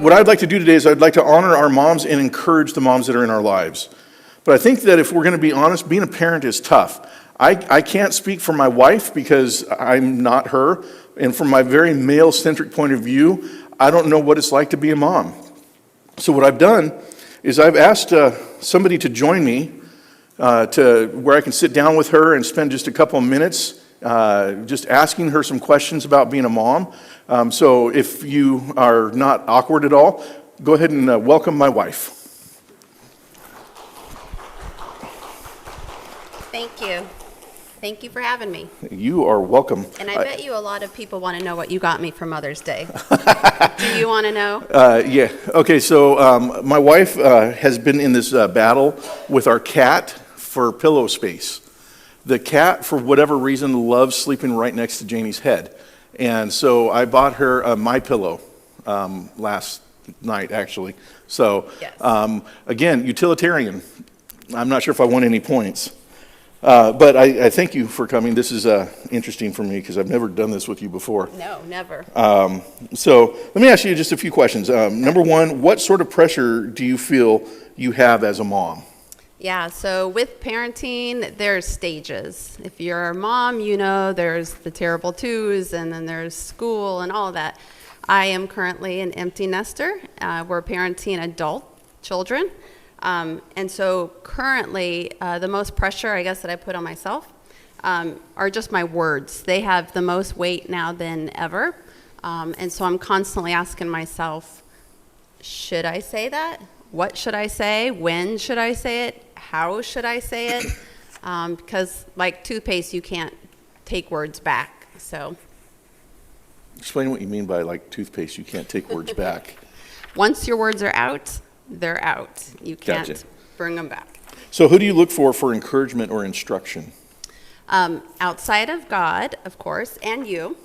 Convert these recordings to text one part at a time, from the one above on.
what I'd like to do today is I'd like to honor our moms and encourage the moms that are in our lives. But I think that if we're going to be honest, being a parent is tough. I can't speak for my wife because I'm not her. And from my very male-centric point of view, I don't know what it's like to be a mom. So what I've done is I've asked somebody to join me to where I can sit down with her and spend just a couple of minutes just asking her some questions about being a mom. So if you are not awkward at all, go ahead and welcome my wife. Thank you. Thank you for having me. You are welcome. And I bet you a lot of people want to know what you got me for Mother's Day. Do you want to know? Yeah. Okay, so my wife has been in this battle with our cat for pillow space. The cat, for whatever reason, loves sleeping right next to Janie's head. And so I bought her a My Pillow last night, actually. So, yes. Again, utilitarian. I'm not sure if I won any points. But I thank you for coming. This is interesting for me because I've never done this with you before. No, never. So let me ask you just a few questions. Number one, what sort of pressure do you feel you have as a mom? Yeah, so with parenting, there's stages. If you're a mom, you know there's the terrible twos, and then there's school and all of that. I am currently an empty nester. We're parenting adult children. And so currently, the most pressure, I guess, that I put on myself are just my words. They have the most weight now than ever. And so I'm constantly asking myself, should I say that? What should I say? When should I say it? How should I say it? Because like toothpaste, you can't take words back. So Explain what you mean by like toothpaste, you can't take words back. Once your words are out, they're out. You can't Gotcha. bring them back. So who do you look for encouragement or instruction? Outside of God, of course, and you,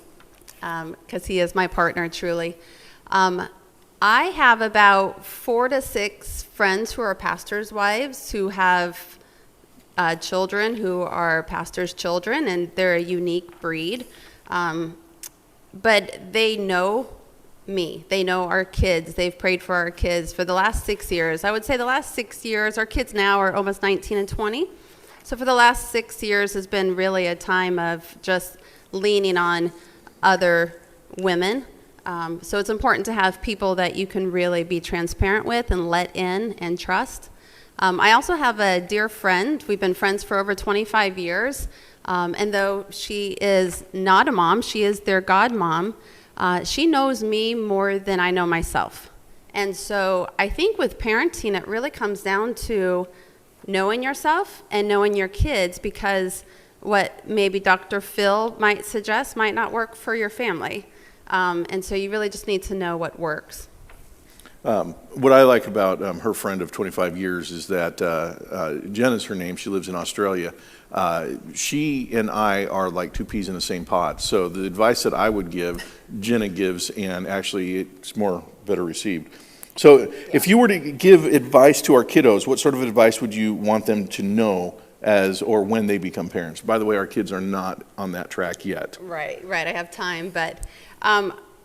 because he is my partner, truly. I have about 4 to 6 friends who are pastors' wives who have children who are pastors' children, and they're a unique breed. But they know me. They know our kids. They've prayed for our kids for the last 6 years. I would say the last 6 years, our kids now are almost 19 and 20. So for the last 6 years has been really a time of just leaning on other women. So it's important to have people that you can really be transparent with and let in and trust. I also have a dear friend. We've been friends for over 25 years. And though she is not a mom, she is their godmom. She knows me more than I know myself. And so I think with parenting, it really comes down to knowing yourself and knowing your kids, because what maybe Dr. Phil might suggest might not work for your family. And so you really just need to know what works. What I like about her friend of 25 years is that Jen is her name. She lives in Australia. She and I are like two peas in the same pod. So the advice that I would give, Jenna gives, and actually it's better received. So if you were to give advice to our kiddos, what sort of advice would you want them to know as or when they become parents? By the way, our kids are not on that track yet. Right. I have time. But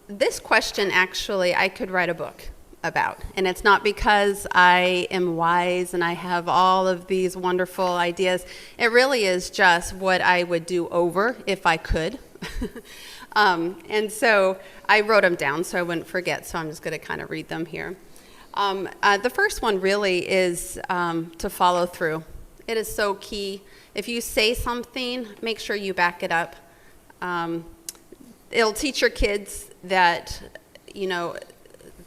this question, actually, I could write a book about. And it's not because I am wise and I have all of these wonderful ideas. It really is just what I would do over if I could. And so I wrote them down so I wouldn't forget, so I'm just going to kind of read them here. The first one really is to follow through. It is so key. If you say something, make sure you back it up. It'll teach your kids that,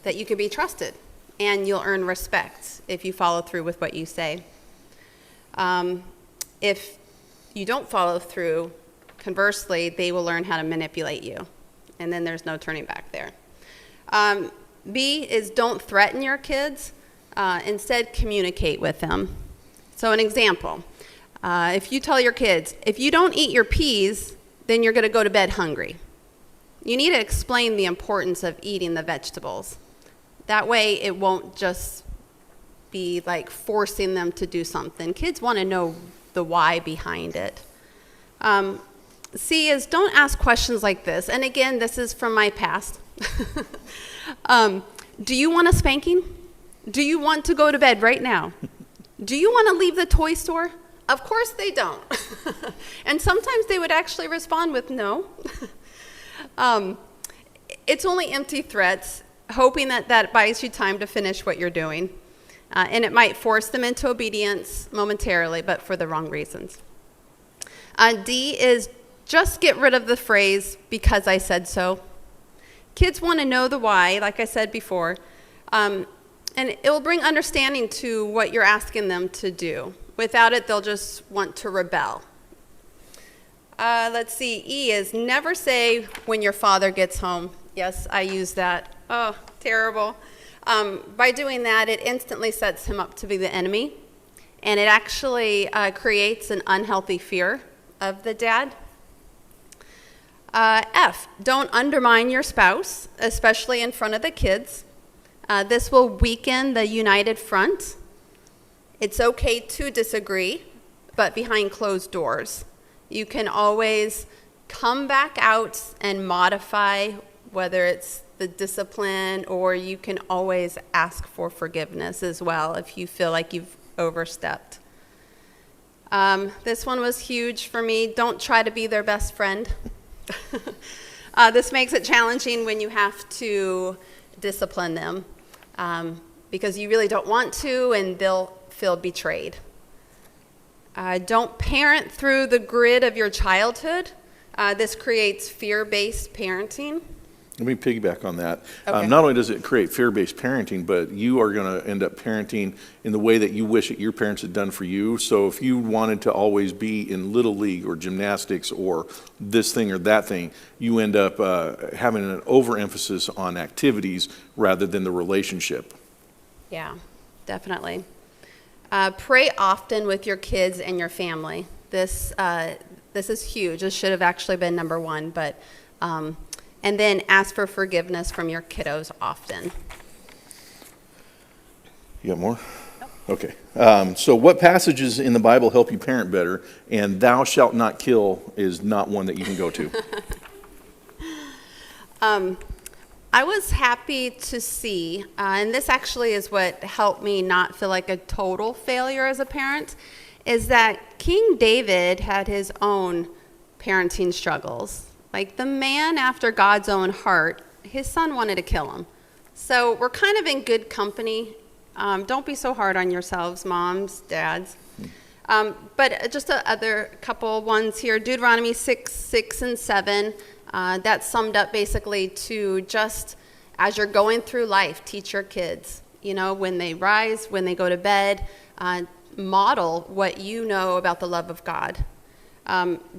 that you can be trusted, and you'll earn respect if you follow through with what you say. If you don't follow through, conversely, they will learn how to manipulate you, and then there's no turning back there. B is don't threaten your kids. Instead, communicate with them. So an example, if you tell your kids, if you don't eat your peas, then you're going to go to bed hungry. You need to explain the importance of eating the vegetables. That way it won't just be like forcing them to do something. Kids want to know the why behind it. C is don't ask questions like this. And again, this is from my past. Do you want a spanking? Do you want to go to bed right now? Do you want to leave the toy store? Of course they don't. And sometimes they would actually respond with no. It's only empty threats, hoping that buys you time to finish what you're doing. And it might force them into obedience momentarily, but for the wrong reasons. D is just get rid of the phrase, because I said so. Kids want to know the why, like I said before, and it will bring understanding to what you're asking them to do. Without it, they'll just want to rebel. Let's see, E is never say when your father gets home. Yes, I use that. Oh, terrible. By doing that, it instantly sets him up to be the enemy, and it actually creates an unhealthy fear of the dad. F, don't undermine your spouse, especially in front of the kids. This will weaken the united front. It's okay to disagree, but behind closed doors. You can always come back out and modify, whether it's the discipline, or you can always ask for forgiveness as well if you feel like you've overstepped. This one was huge for me. Don't try to be their best friend. This makes it challenging when you have to discipline them because you really don't want to, and they'll feel betrayed. Don't parent through the grid of your childhood. This creates fear-based parenting. Let me piggyback on that. Okay. Not only does it create fear-based parenting, but you are going to end up parenting in the way that you wish that your parents had done for you. So if you wanted to always be in Little League or gymnastics or this thing or that thing, you end up having an overemphasis on activities rather than the relationship. Yeah, definitely. Pray often with your kids and your family. This is huge. This should have actually been number one, but and then ask for forgiveness from your kiddos often. You got more? Okay. So what passages in the Bible help you parent better? And thou shalt not kill is not one that you can go to. I was happy to see, and this actually is what helped me not feel like a total failure as a parent, is that King David had his own parenting struggles. Like the man after God's own heart, his son wanted to kill him. So we're kind of in good company. Don't be so hard on yourselves, moms, dads. But just other couple ones here. Deuteronomy 6 and 7. That's summed up basically to just as you're going through life, teach your kids. You know, when they rise, when they go to bed, model what you know about the love of God.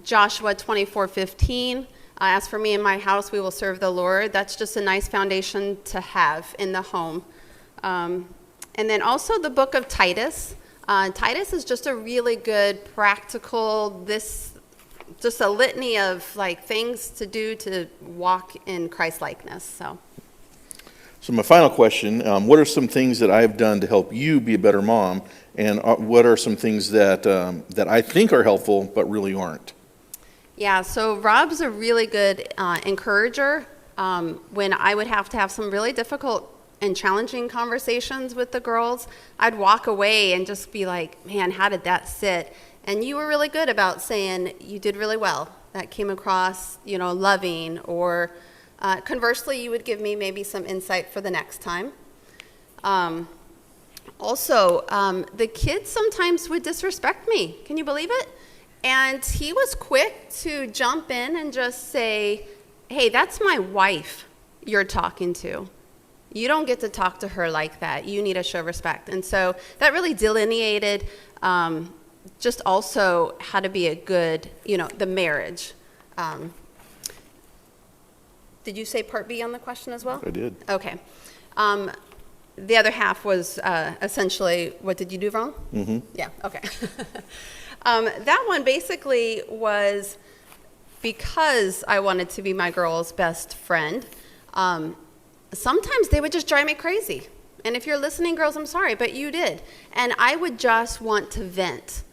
Joshua 24:15. As for me and my house, we will serve the Lord. That's just a nice foundation to have in the home. And then also the book of Titus. Titus is just a really good practical, just a litany of like things to do to walk in Christ-likeness. So my final question, what are some things that I've done to help you be a better mom? And what are some things that I think are helpful but really aren't? Yeah, so Rob's a really good encourager. When I would have to have some really difficult and challenging conversations with the girls, I'd walk away and just be like, man, how did that sit? And you were really good about saying you did really well. That came across, loving, or conversely, you would give me maybe some insight for the next time. Also, the kids sometimes would disrespect me. Can you believe it? And he was quick to jump in and just say, hey, that's my wife you're talking to. You don't get to talk to her like that. You need to show respect. And so that really delineated just also how to be a good, the marriage. Did you say part B on the question as well? I did. Okay. The other half was essentially, what did you do wrong? Mm-hmm. Yeah, okay. That one basically was because I wanted to be my girl's best friend. Sometimes they would just drive me crazy. And if you're listening, girls, I'm sorry, but you did. And I would just want to vent.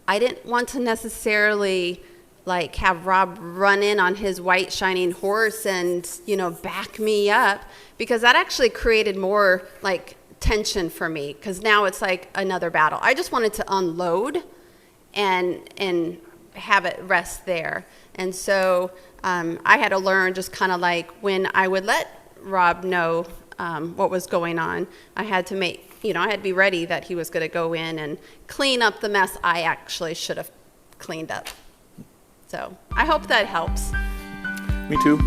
I didn't want to necessarily like have Rob run in on his white shining horse and, you know, back me up, because that actually created more like tension for me, because now it's like another battle. I just wanted to unload and have it rest there. And so I had to learn just kind of like when I would let Rob know what was going on, I had to I had to be ready that he was going to go in and clean up the mess I actually should have cleaned up. So I hope that helps. Me too.